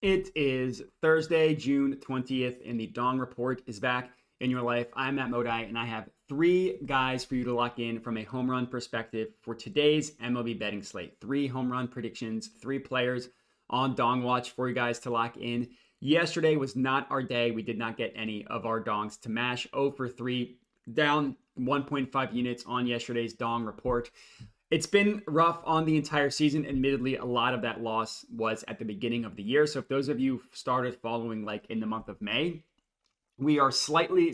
It is Thursday, June 20th, and the Dong Report is back in your life. I'm Matt Modi, and I have three guys for you to lock in from a home run perspective for today's MLB betting slate. Three home run predictions, three players on Dong Watch for you guys to lock in. Yesterday was not our day. We did not get any of our Dongs to mash. 0 for 3, down 1.5 units on yesterday's Dong Report. It's been rough on the entire season. Admittedly, a lot of that loss was at the beginning of the year. So if those of you started following like in the month of May, we are slightly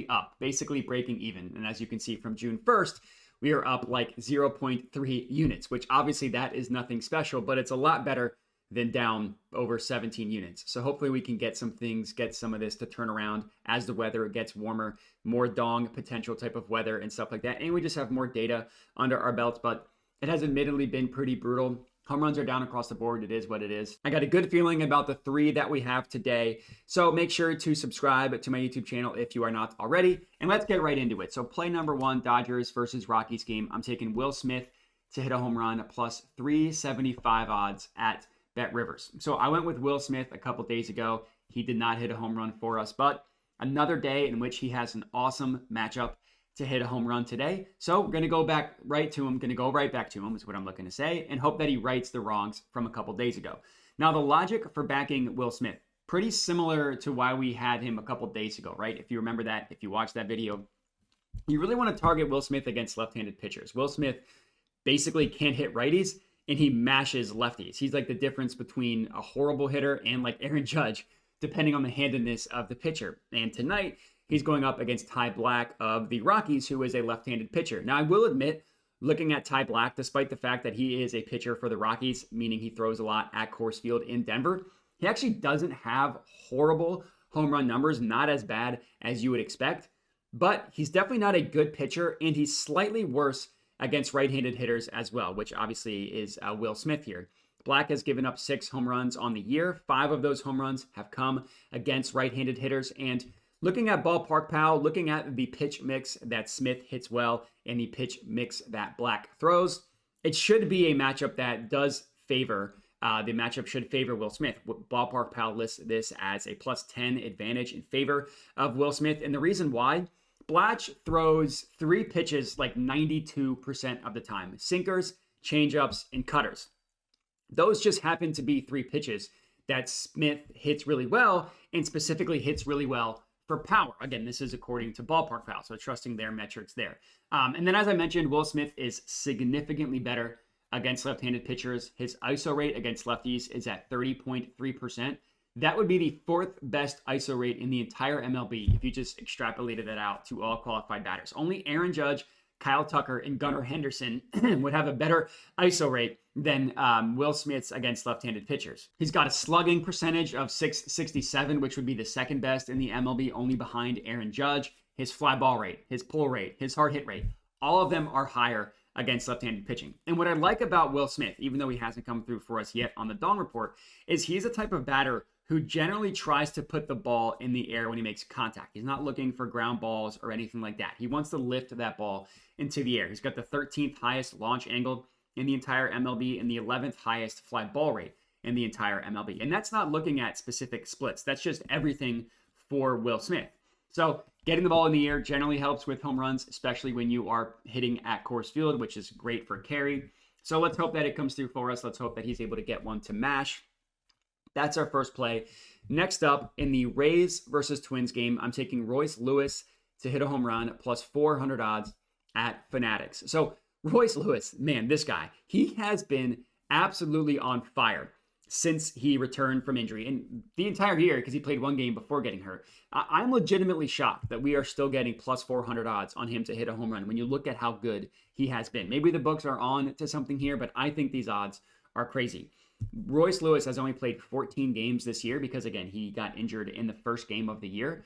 up, basically breaking even. And as you can see from June 1st, we are up like 0.3 units, which obviously that is nothing special, but it's a lot better than down over 17 units. So hopefully we can get some of this to turn around as the weather gets warmer, more Dong potential type of weather and stuff like that. And we just have more data under our belts, but it has admittedly been pretty brutal. Home runs are down across the board. It is what it is. I got a good feeling about the three that we have today. So make sure to subscribe to my YouTube channel if you are not already. And let's get right into it. So play number one, Dodgers versus Rockies game. I'm taking Will Smith to hit a home run plus 375 odds at Bet Rivers. So I went with Will Smith a couple days ago. He did not hit a home run for us, but another day in which he has an awesome matchup to hit a home run today. So we're going to go back right to him. Going to go right back to him is what I'm looking to say, and hope that he rights the wrongs from a couple days ago. Now, the logic for backing Will Smith, pretty similar to why we had him a couple days ago, right? If you remember that, if you watched that video, you really want to target Will Smith against left-handed pitchers. Will Smith basically can't hit righties, and he mashes lefties. He's like the difference between a horrible hitter and like Aaron Judge, depending on the handedness of the pitcher. And tonight, he's going up against Ty Blach of the Rockies, who is a left-handed pitcher. Now, I will admit, looking at Ty Blach, despite the fact that he is a pitcher for the Rockies, meaning he throws a lot at Coors Field in Denver, he actually doesn't have horrible home run numbers, not as bad as you would expect, but he's definitely not a good pitcher, and he's slightly worse against right-handed hitters as well, which obviously is Will Smith here. Blach has given up 6 home runs on the year. 5 of those home runs have come against right-handed hitters. And looking at Ballpark Pal, looking at the pitch mix that Smith hits well and the pitch mix that Blach throws, it should be a matchup that does favor, the matchup should favor Will Smith. Ballpark Pal lists this as a plus 10 advantage in favor of Will Smith. And the reason why, Blach throws 3 pitches like 92% of the time. Sinkers, changeups, and cutters. Those just happen to be 3 pitches that Smith hits really well, and specifically hits really well for power. Again, this is according to Ballpark Pal, so trusting their metrics there. And then as I mentioned, Will Smith is significantly better against left-handed pitchers. His ISO rate against lefties is at 30.3%. That would be the 4th best ISO rate in the entire MLB if you just extrapolated that out to all qualified batters. Only Aaron Judge, Kyle Tucker, and Gunnar Henderson would have a better ISO rate than Will Smith's against left-handed pitchers. He's got a slugging percentage of .667, which would be the 2nd best in the MLB, only behind Aaron Judge. His fly ball rate, his pull rate, his hard hit rate, all of them are higher against left-handed pitching. And what I like about Will Smith, even though he hasn't come through for us yet on the Dong Report, is he's a type of batter who generally tries to put the ball in the air when he makes contact. He's not looking for ground balls or anything like that. He wants to lift that ball into the air. He's got the 13th highest launch angle in the entire MLB and the 11th highest fly ball rate in the entire MLB. And that's not looking at specific splits. That's just everything for Will Smith. So getting the ball in the air generally helps with home runs, especially when you are hitting at Coors Field, which is great for carry. So let's hope that it comes through for us. Let's hope that he's able to get one to mash. That's our first play. Next up, in the Rays versus Twins game, I'm taking Royce Lewis to hit a home run plus 400 odds at Fanatics. So Royce Lewis, man, this guy, he has been absolutely on fire since he returned from injury and the entire year, because he played one game before getting hurt. I'm legitimately shocked that we are still getting plus 400 odds on him to hit a home run when you look at how good he has been. Maybe the books are on to something here, but I think these odds are crazy. Royce Lewis has only played 14 games this year because, again, he got injured in the first game of the year.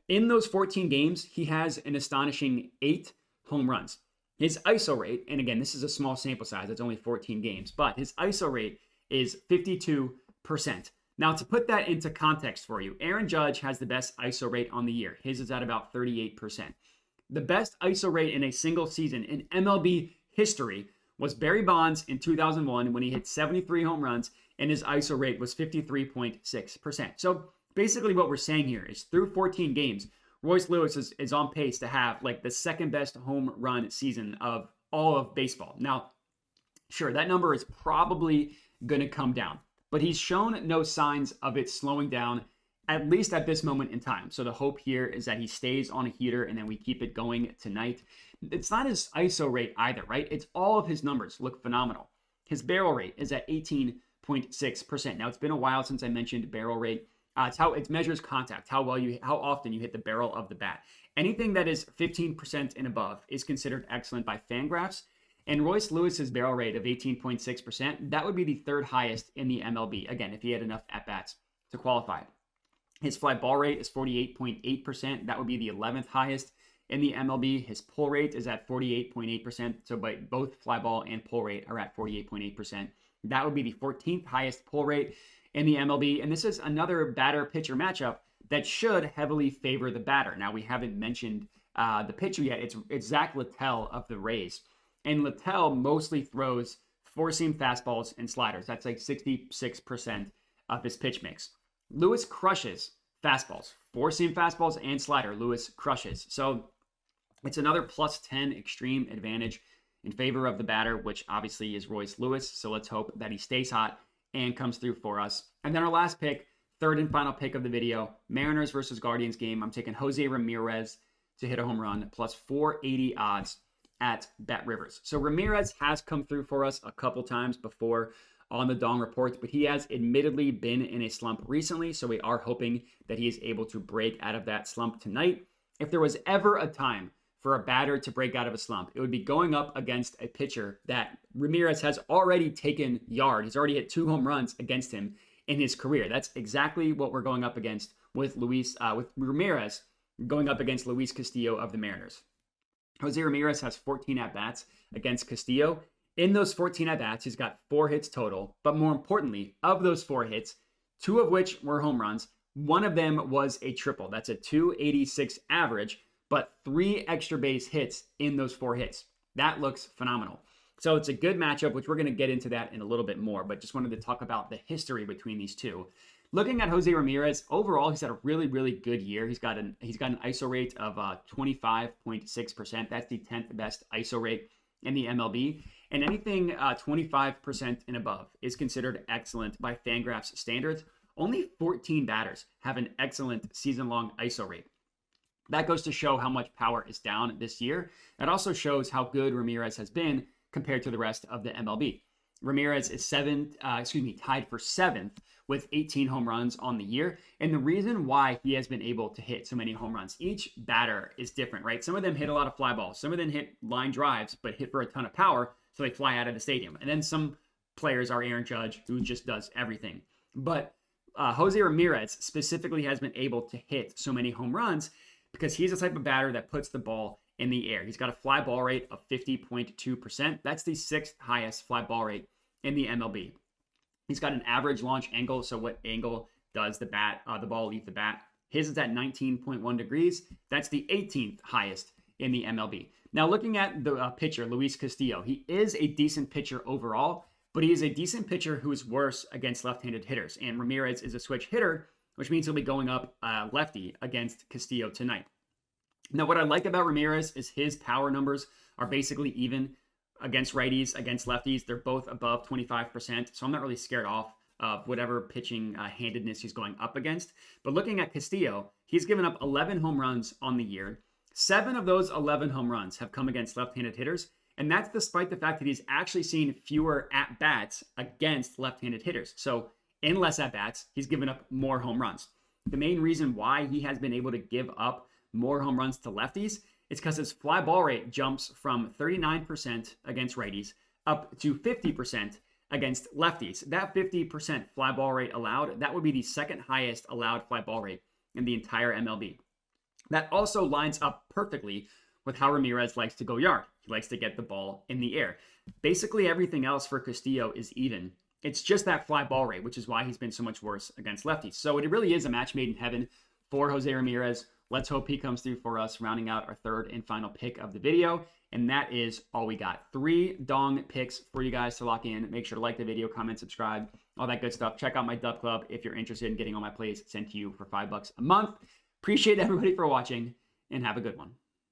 In those 14 games, he has an astonishing 8 home runs. His ISO rate, and again, this is a small sample size, it's only 14 games, but his ISO rate is 52%. Now, to put that into context for you, Aaron Judge has the best ISO rate on the year. His is at about 38%. The best ISO rate in a single season in MLB history was Barry Bonds in 2001 when he hit 73 home runs and his ISO rate was 53.6%. So basically what we're saying here is through 14 games, Royce Lewis is on pace to have like the second best home run season of all of baseball. Now, sure, that number is probably going to come down, but he's shown no signs of it slowing down, at least at this moment in time. So the hope here is that he stays on a heater and then we keep it going tonight. It's not his ISO rate either, right? It's all of his numbers look phenomenal. His barrel rate is at 18.6%. Now, it's been a while since I mentioned barrel rate. It's how it measures contact, how often you hit the barrel of the bat. Anything that is 15% and above is considered excellent by Fangraphs. And Royce Lewis's barrel rate of 18.6%, that would be the third highest in the MLB. Again, if he had enough at-bats to qualify. His fly ball rate is 48.8%. That would be the 11th highest in the MLB. His pull rate is at 48.8%. So both fly ball and pull rate are at 48.8%. That would be the 14th highest pull rate in the MLB. And this is another batter-pitcher matchup that should heavily favor the batter. Now, we haven't mentioned the pitcher yet. It's Zach Littell of the Rays. And Littell mostly throws four-seam fastballs and sliders. That's like 66% of his pitch mix. Lewis crushes fastballs, four-seam fastballs and slider. Lewis crushes. So it's another plus 10 extreme advantage in favor of the batter, which obviously is Royce Lewis. So let's hope that he stays hot and comes through for us. And then our last pick, third and final pick of the video, Mariners versus Guardians game. I'm taking Jose Ramirez to hit a home run, plus 480 odds at Bet Rivers. So Ramirez has come through for us a couple times before on the Dong Reports, but he has admittedly been in a slump recently, so we are hoping that he is able to break out of that slump tonight. If there was ever a time for a batter to break out of a slump, it would be going up against a pitcher that Ramirez has already taken yard. He's already hit 2 home runs against him in his career. That's exactly what we're going up against with Ramirez going up against Luis Castillo of the Mariners. Jose Ramirez has 14 at-bats against Castillo. In those 14 at-bats, he's got 4 hits total. But more importantly, of those 4 hits, 2 of which were home runs. One of them was a triple. That's a 286 average, but 3 extra base hits in those 4 hits. That looks phenomenal. So it's a good matchup, which we're going to get into that in a little bit more, but just wanted to talk about the history between these two. Looking at Jose Ramirez, overall, he's had a really, really good year. He's got an ISO rate of 25.6%. That's the 10th best ISO rate in the MLB. And anything 25% and above is considered excellent by Fangraphs standards. Only 14 batters have an excellent season-long ISO rate. That goes to show how much power is down this year. That also shows how good Ramirez has been compared to the rest of the MLB. Ramirez is tied for 7th with 18 home runs on the year. And the reason why he has been able to hit so many home runs, each batter is different, right? Some of them hit a lot of fly balls. Some of them hit line drives, but hit for a ton of power, so they fly out of the stadium. And then some players are Aaron Judge, who just does everything. But Jose Ramirez specifically has been able to hit so many home runs because he's the type of batter that puts the ball in the air. He's got a fly ball rate of 50.2%. That's the 6th highest fly ball rate in the MLB. He's got an average launch angle, so what angle does the ball leave the bat? His is at 19.1 degrees. That's the 18th highest in the MLB. Now, looking at the pitcher, Luis Castillo, he is a decent pitcher overall, but he is a decent pitcher who is worse against left-handed hitters. And Ramirez is a switch hitter, which means he'll be going up lefty against Castillo tonight. Now, what I like about Ramirez is his power numbers are basically even against righties, against lefties. They're both above 25%, so I'm not really scared off of whatever pitching handedness he's going up against. But looking at Castillo, he's given up 11 home runs on the year. 7 of those 11 home runs have come against left-handed hitters, and that's despite the fact that he's actually seen fewer at-bats against left-handed hitters. So in less at-bats, he's given up more home runs. The main reason why he has been able to give up more home runs to lefties is because his fly ball rate jumps from 39% against righties up to 50% against lefties. That 50% fly ball rate allowed, that would be the 2nd highest allowed fly ball rate in the entire MLB. That also lines up perfectly with how Ramirez likes to go yard. He likes to get the ball in the air. Basically everything else for Castillo is even. It's just that fly ball rate, which is why he's been so much worse against lefties. So it really is a match made in heaven for Jose Ramirez. Let's hope he comes through for us, rounding out our 3rd and final pick of the video. And that is all we got. 3 dong picks for you guys to lock in. Make sure to like the video, comment, subscribe, all that good stuff. Check out my Dub Club if you're interested in getting all my plays sent to you for $5 a month. Appreciate everybody for watching, and have a good one.